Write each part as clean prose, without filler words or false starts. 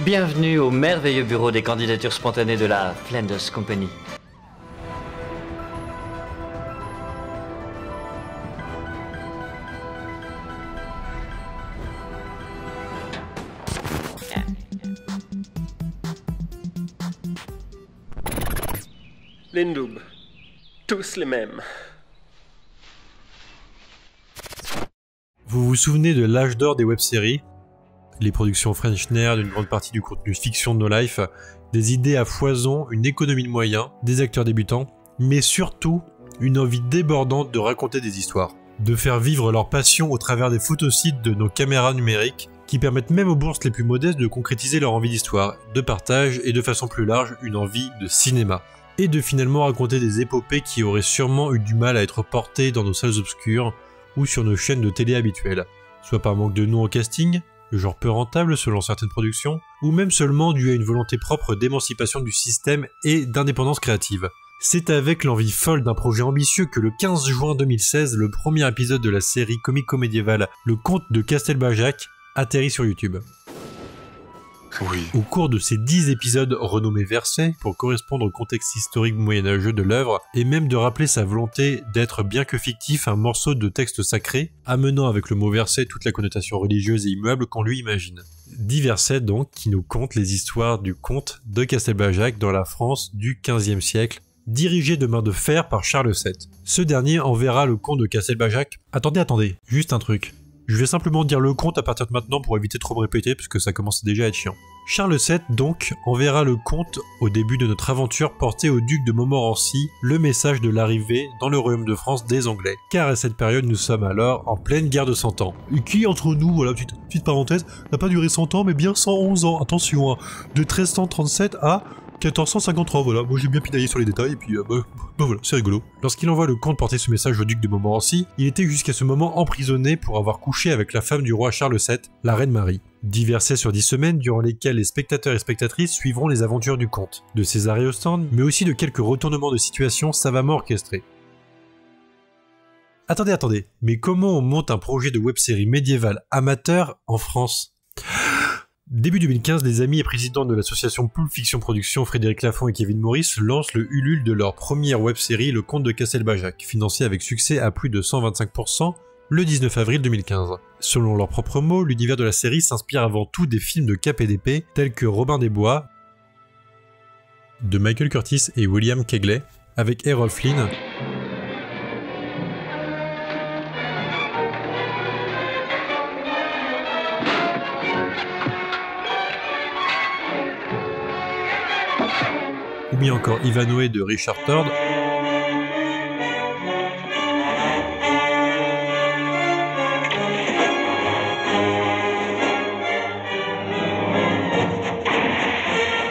Bienvenue au merveilleux bureau des candidatures spontanées de la Flanders Company. Les noobs. Tous les mêmes. Vous vous souvenez de l'âge d'or des web-séries? Les productions Frenchner d'une grande partie du contenu fiction de No Life, des idées à foison, une économie de moyens, des acteurs débutants, mais surtout une envie débordante de raconter des histoires, de faire vivre leur passion au travers des photosites de nos caméras numériques qui permettent même aux bourses les plus modestes de concrétiser leur envie d'histoire, de partage et de façon plus large une envie de cinéma. Et de finalement raconter des épopées qui auraient sûrement eu du mal à être portées dans nos salles obscures ou sur nos chaînes de télé habituelles, soit par manque de noms au casting, le genre peu rentable selon certaines productions, ou même seulement dû à une volonté propre d'émancipation du système et d'indépendance créative. C'est avec l'envie folle d'un projet ambitieux que le 15 juin 2016, le premier épisode de la série comico-médiévale Le Comte de Castelbajac atterrit sur YouTube. Oui. Au cours de ces 10 épisodes renommés versets, pour correspondre au contexte historique moyenâgeux de l'œuvre, et même de rappeler sa volonté d'être bien que fictif un morceau de texte sacré, amenant avec le mot verset toute la connotation religieuse et immuable qu'on lui imagine. 10 versets donc qui nous content les histoires du comte de Castelbajac dans la France du XVe siècle, dirigé de main de fer par Charles VII. Ce dernier enverra le comte de Castelbajac... Attendez, juste un truc. Je vais simplement dire le comte à partir de maintenant pour éviter de trop me répéter parce que ça commence déjà à être chiant. Charles VII donc enverra le comte au début de notre aventure porter au duc de Montmorency le message de l'arrivée dans le royaume de France des Anglais. Car à cette période nous sommes alors en pleine guerre de 100 ans. Et qui entre nous, voilà petite parenthèse, n'a pas duré 100 ans mais bien 111 ans, attention hein, de 1337 à 1453, voilà, moi j'ai bien pinaillé sur les détails et puis voilà, c'est rigolo. Lorsqu'il envoie le comte porter ce message au duc de Montmorency, il était jusqu'à ce moment emprisonné pour avoir couché avec la femme du roi Charles VII, la reine Marie. 10 versets sur 10 semaines durant lesquels les spectateurs et spectatrices suivront les aventures du comte, de ses arrêts au stand, mais aussi de quelques retournements de situation savamment orchestrés. Attendez, mais comment on monte un projet de web-série médiévale amateur en France ? Début 2015, les amis et présidents de l'association Pulp Fiction Productions, Frédéric Lafont et Kevin Morris, lancent le Ulule de leur première web-série Le Comte de Castelbajac, financée avec succès à plus de 125% le 19 avril 2015. Selon leurs propres mots, l'univers de la série s'inspire avant tout des films de cap et d'épée tels que Robin des Bois, de Michael Curtis et William Kegley, avec Errol Flynn, ou bien encore Ivanhoe de Richard Thord,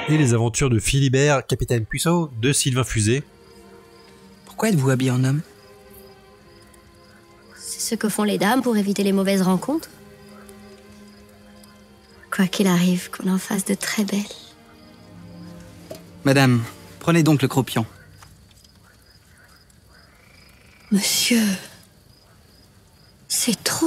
et les aventures de Philibert, capitaine Puceau, de Sylvain Fusé. Pourquoi êtes-vous habillé en homme? C'est ce que font les dames pour éviter les mauvaises rencontres. Quoi qu'il arrive, qu'on en fasse de très belles. Madame, prenez donc le cropion. Monsieur, c'est trop.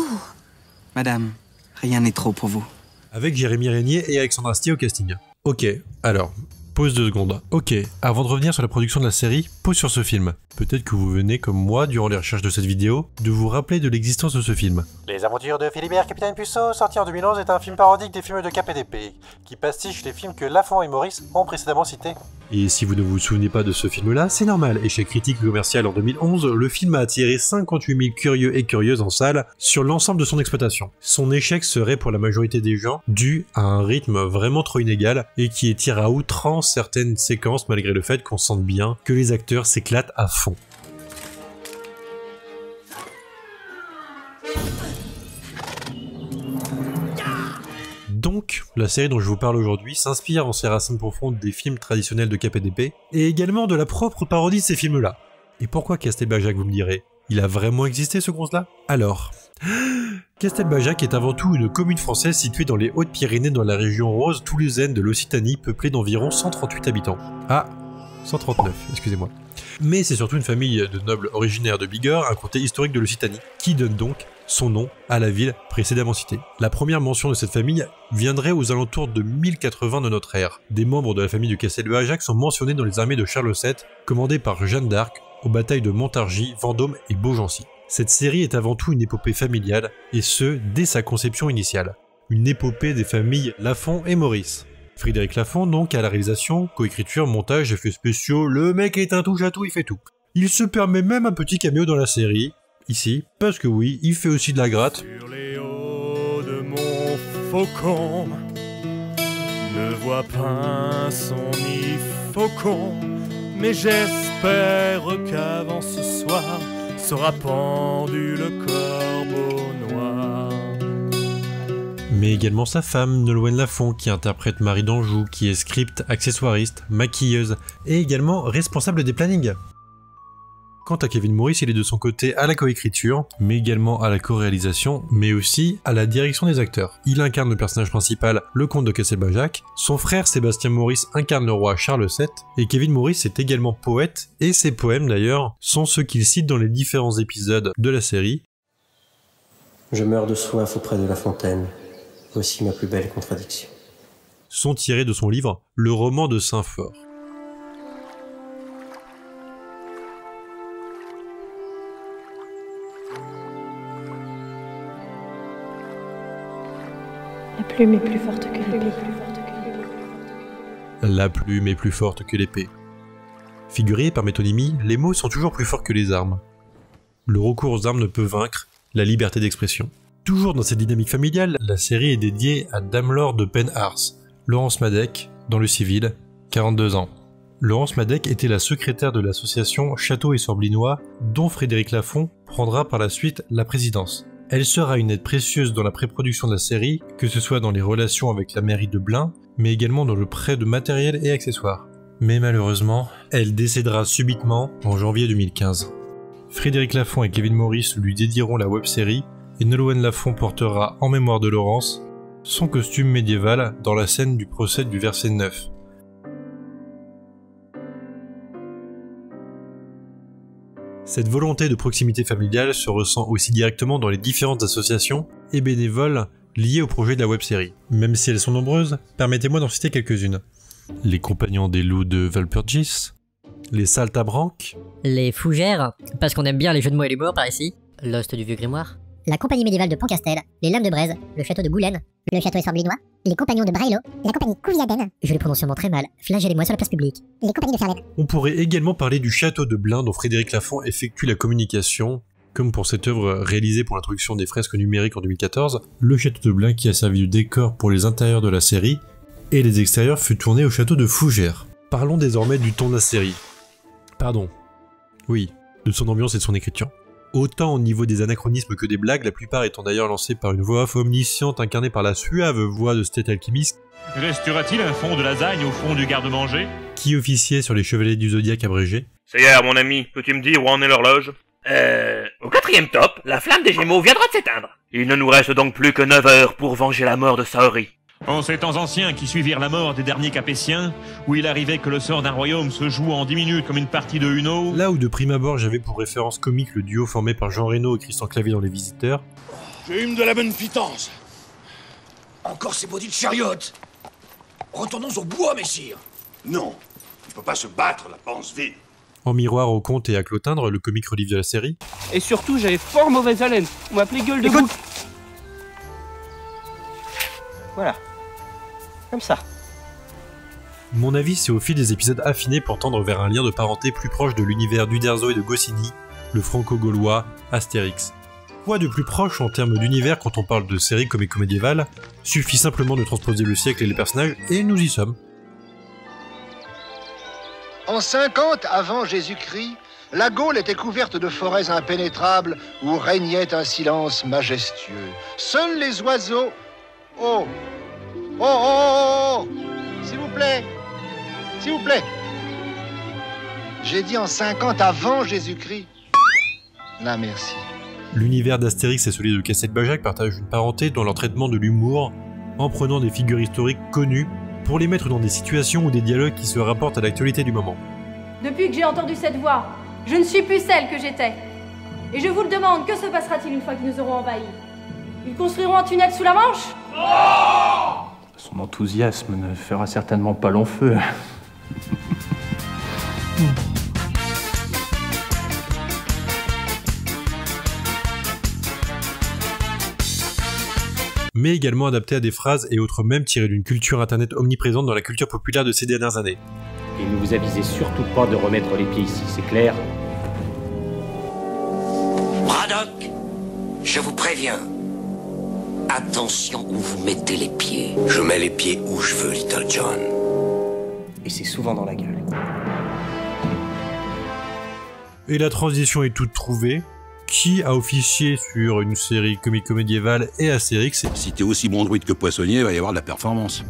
Madame, rien n'est trop pour vous. Avec Jérémy Régnier et Alexandre Astier au casting. Ok, alors, pause 2 secondes. Ok, avant de revenir sur la production de la série, pause sur ce film. Peut-être que vous venez, comme moi, durant les recherches de cette vidéo, de vous rappeler de l'existence de ce film. Les aventures de Philibert, capitaine Puceau, sorti en 2011, est un film parodique des films de cap et d'épée, qui pastiche les films que Lafont et Maurice ont précédemment cités. Et si vous ne vous souvenez pas de ce film-là, c'est normal. Échec critique et commercial en 2011, le film a attiré 58 000 curieux et curieuses en salle sur l'ensemble de son exploitation. Son échec serait pour la majorité des gens dû à un rythme vraiment trop inégal et qui étire à outrance certaines séquences malgré le fait qu'on sente bien que les acteurs s'éclatent à fond. Donc, la série dont je vous parle aujourd'hui s'inspire en ses racines profondes des films traditionnels de cap et d'épée, et également de la propre parodie de ces films-là. Et pourquoi Castelbajac, vous me direz? Il a vraiment existé ce gonze-là? Alors, Castelbajac est avant tout une commune française située dans les Hautes-Pyrénées dans la région rose toulousaine de l'Occitanie, peuplée d'environ 138 habitants. Ah, 139, excusez-moi. Mais c'est surtout une famille de nobles originaires de Bigorre, un comté historique de l'Occitanie, qui donne donc son nom à la ville précédemment citée. La première mention de cette famille viendrait aux alentours de 1080 de notre ère. Des membres de la famille de Castelbajac sont mentionnés dans les armées de Charles VII, commandées par Jeanne d'Arc aux batailles de Montargis, Vendôme et Beaugency. Cette série est avant tout une épopée familiale, et ce, dès sa conception initiale. Une épopée des familles Lafont et Maurice. Frédéric Lafont donc à la réalisation, coécriture, montage, effets spéciaux, le mec est un touche-à-tout, il fait tout. Il se permet même un petit cameo dans la série, ici, parce que oui, il fait aussi de la gratte. Sur les hauts de mon faucon, ne vois pas son nid faucon, mais j'espère qu'avant ce soir sera pendu le corbeau noir. Mais également sa femme, Nolwenn Lafont, qui interprète Marie d'Anjou, qui est script, accessoiriste, maquilleuse, et également responsable des plannings. Quant à Kevin Maurice, il est de son côté à la coécriture, mais également à la co-réalisation, mais aussi à la direction des acteurs. Il incarne le personnage principal, le comte de Castelbajac, son frère Sébastien Maurice incarne le roi Charles VII, et Kevin Maurice est également poète, et ses poèmes d'ailleurs sont ceux qu'il cite dans les différents épisodes de la série. Je meurs de soif auprès de la fontaine. Voici ma plus belle contradiction. Sont tirés de son livre Le roman de Saint-Fort. La plume est plus forte que l'épée. La plume est plus forte que l'épée. Figurés par métonymie, les mots sont toujours plus forts que les armes. Le recours aux armes ne peut vaincre la liberté d'expression. Toujours dans cette dynamique familiale, la série est dédiée à Dame Laure de Penhars, Laurence Madec, dans le civil, 42 ans. Laurence Madec était la secrétaire de l'association Château et Sorblinois, dont Frédéric Lafont prendra par la suite la présidence. Elle sera une aide précieuse dans la pré-production de la série, que ce soit dans les relations avec la mairie de Blain, mais également dans le prêt de matériel et accessoires. Mais malheureusement, elle décédera subitement en janvier 2015. Frédéric Lafont et Kevin Maurice lui dédieront la web-série, et Nolwenn Lafont portera en mémoire de Laurence son costume médiéval dans la scène du procès du verset 9. Cette volonté de proximité familiale se ressent aussi directement dans les différentes associations et bénévoles liées au projet de la web-série. Même si elles sont nombreuses, permettez-moi d'en citer quelques-unes. Les Compagnons des Loups de Valpurgis, les Saltabranques, les Fougères, parce qu'on aime bien les jeux de mots et l'humour par ici, l'Hoste du Vieux Grimoire, la Compagnie médiévale de Pontcastel, les Lames de Braise, le Château de Goulaine, le Château et Sorblinois, les Compagnons de Braillo, la Compagnie Couviaden, je le prononce sûrement très mal, flagellez-moi sur la place publique, les Compagnies de Ferlaine. On pourrait également parler du Château de Blain dont Frédéric Lafont effectue la communication, comme pour cette œuvre réalisée pour l'introduction des fresques numériques en 2014, le Château de Blain qui a servi de décor pour les intérieurs de la série, et les extérieurs fut tourné au Château de Fougères. Parlons désormais du ton de la série. Pardon. Oui, de son ambiance et de son écriture. Autant au niveau des anachronismes que des blagues, la plupart étant d'ailleurs lancées par une voix off omnisciente incarnée par la suave voix de Stéphane Alchimiste. Restera-t-il un fond de lasagne au fond du garde-manger? Qui officiait sur les Chevaliers du Zodiaque abrégés. C'est hier, mon ami, peux-tu me dire où en est l'horloge? Au 4e top, la flamme des Gémeaux viendra de s'éteindre. Il ne nous reste donc plus que 9 heures pour venger la mort de Saori. En ces temps anciens qui suivirent la mort des derniers Capétiens, où il arrivait que le sort d'un royaume se joue en 10 minutes comme une partie de Uno... Là où de prime abord j'avais pour référence comique le duo formé par Jean Reno et Christian Clavier dans Les Visiteurs... J'ai eu de la bonne pitance. Encore ces bodies de chariotes. Retournons au bois, messire. Non, il ne faut pas se battre, la panse vide. En miroir au Comte et à Clotilde, le comique relief de la série... Et surtout, j'avais fort mauvaise haleine. On m'appelait gueule de bouc. Voilà. Comme ça. Mon avis, c'est au fil des épisodes affinés pour tendre vers un lien de parenté plus proche de l'univers d'Uderzo et de Goscinny, le franco-gaulois Astérix. Quoi de plus proche en termes d'univers quand on parle de séries comico-médiévales? Suffit simplement de transposer le siècle et les personnages, et nous y sommes. En 50 avant Jésus-Christ, la Gaule était couverte de forêts impénétrables où régnait un silence majestueux. Seuls les oiseaux... Oh! Oh, oh, oh, oh. S'il vous plaît. S'il vous plaît. J'ai dit en 50 avant Jésus-Christ. Là, merci. L'univers d'Astérix et celui de Castelbajac partagent une parenté dans leur traitement de l'humour, en prenant des figures historiques connues pour les mettre dans des situations ou des dialogues qui se rapportent à l'actualité du moment. Depuis que j'ai entendu cette voix, je ne suis plus celle que j'étais. Et je vous le demande, que se passera-t-il une fois qu'ils nous auront envahis? Ils construiront un tunnel sous la Manche? Son enthousiasme ne fera certainement pas long feu. Mais également adapté à des phrases et autres mèmes tirés d'une culture internet omniprésente dans la culture populaire de ces dernières années. Et ne vous avisez surtout pas de remettre les pieds ici, c'est clair? Braddock, je vous préviens. Attention où vous mettez les pieds. Je mets les pieds où je veux, Little John. Et c'est souvent dans la gueule. Et la transition est toute trouvée. Qui a officié sur une série comico-médiévale et Astérix? Si t'es aussi bon druide que poissonnier, il va y avoir de la performance.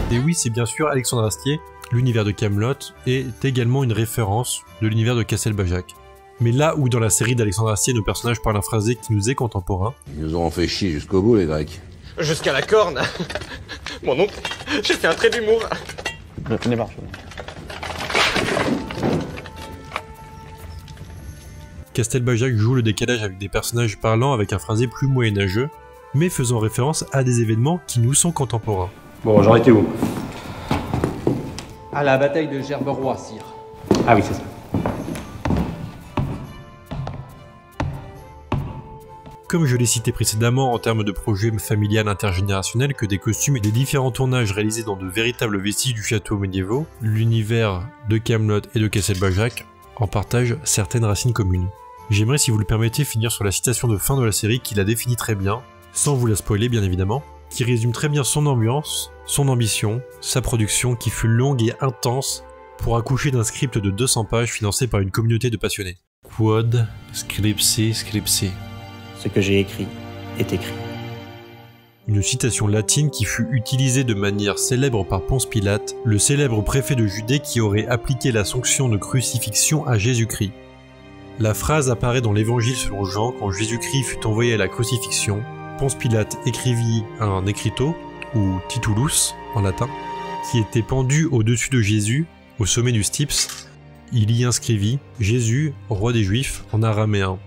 Et oui, c'est bien sûr Alexandre Astier. L'univers de Camelot est également une référence de l'univers de Castelbajac. Mais là où dans la série d'Alexandre Astier, nos personnages parlent un phrasé qui nous est contemporain. Ils nous auront fait chier jusqu'au bout, les Grecs. Jusqu'à la corne. Mon oncle, j'ai fait un trait d'humour. Je démarre. Castelbajac joue le décalage avec des personnages parlant avec un phrasé plus moyenâgeux, mais faisant référence à des événements qui nous sont contemporains. Bon, j'en étais où? À la bataille de Gerberoy, sire. Ah oui, c'est ça. Comme je l'ai cité précédemment en termes de projet familial intergénérationnel que des costumes et des différents tournages réalisés dans de véritables vestiges du château médiévaux, l'univers de Camelot et de Castelbajac en partagent certaines racines communes. J'aimerais, si vous le permettez, finir sur la citation de fin de la série qui la définit très bien, sans vous la spoiler bien évidemment, qui résume très bien son ambiance, son ambition, sa production qui fut longue et intense pour accoucher d'un script de 200 pages financé par une communauté de passionnés. Quod scripsi scripsi. Ce que j'ai écrit est écrit. Une citation latine qui fut utilisée de manière célèbre par Ponce Pilate, le célèbre préfet de Judée qui aurait appliqué la sanction de crucifixion à Jésus-Christ. La phrase apparaît dans l'évangile selon Jean quand Jésus-Christ fut envoyé à la crucifixion. Ponce Pilate écrivit un écriteau, ou titulus en latin, qui était pendu au-dessus de Jésus, au sommet du Styx. Il y inscrivit « Jésus, roi des Juifs » en araméen.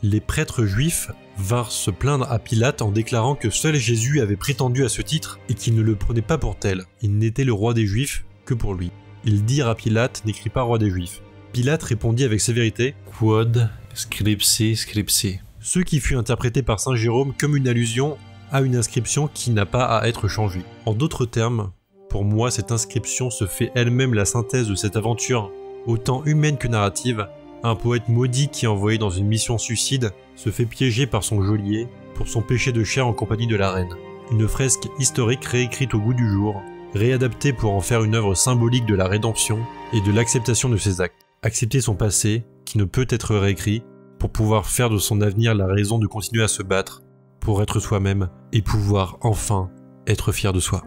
Les prêtres juifs vinrent se plaindre à Pilate en déclarant que seul Jésus avait prétendu à ce titre et qu'il ne le prenait pas pour tel. Il n'était le roi des Juifs que pour lui. Ils dirent à Pilate, n'écris pas roi des Juifs. Pilate répondit avec sévérité, Quod scripsi scripsi. Ce qui fut interprété par saint Jérôme comme une allusion à une inscription qui n'a pas à être changée. En d'autres termes, pour moi cette inscription se fait elle-même la synthèse de cette aventure, autant humaine que narrative. Un poète maudit qui, envoyé dans une mission suicide, se fait piéger par son geôlier pour son péché de chair en compagnie de la reine. Une fresque historique réécrite au goût du jour, réadaptée pour en faire une œuvre symbolique de la rédemption et de l'acceptation de ses actes. Accepter son passé, qui ne peut être réécrit, pour pouvoir faire de son avenir la raison de continuer à se battre, pour être soi-même et pouvoir enfin être fier de soi.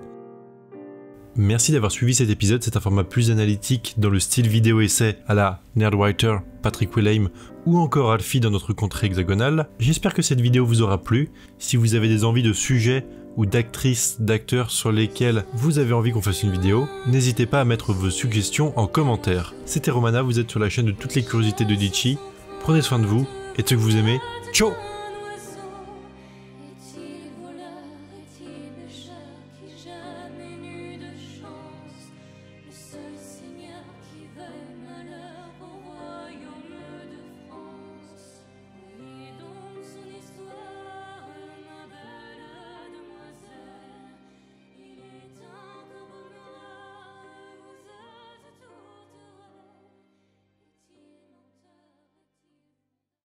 Merci d'avoir suivi cet épisode, c'est un format plus analytique dans le style vidéo-essai à la Nerdwriter, Patrick Willame ou encore Alfie dans notre contrée hexagonale. J'espère que cette vidéo vous aura plu. Si vous avez des envies de sujets ou d'actrices, d'acteurs sur lesquels vous avez envie qu'on fasse une vidéo, n'hésitez pas à mettre vos suggestions en commentaire. C'était Romana, vous êtes sur la chaîne de toutes les curiosités de Ditchy. Prenez soin de vous et de ceux que vous aimez. Ciao!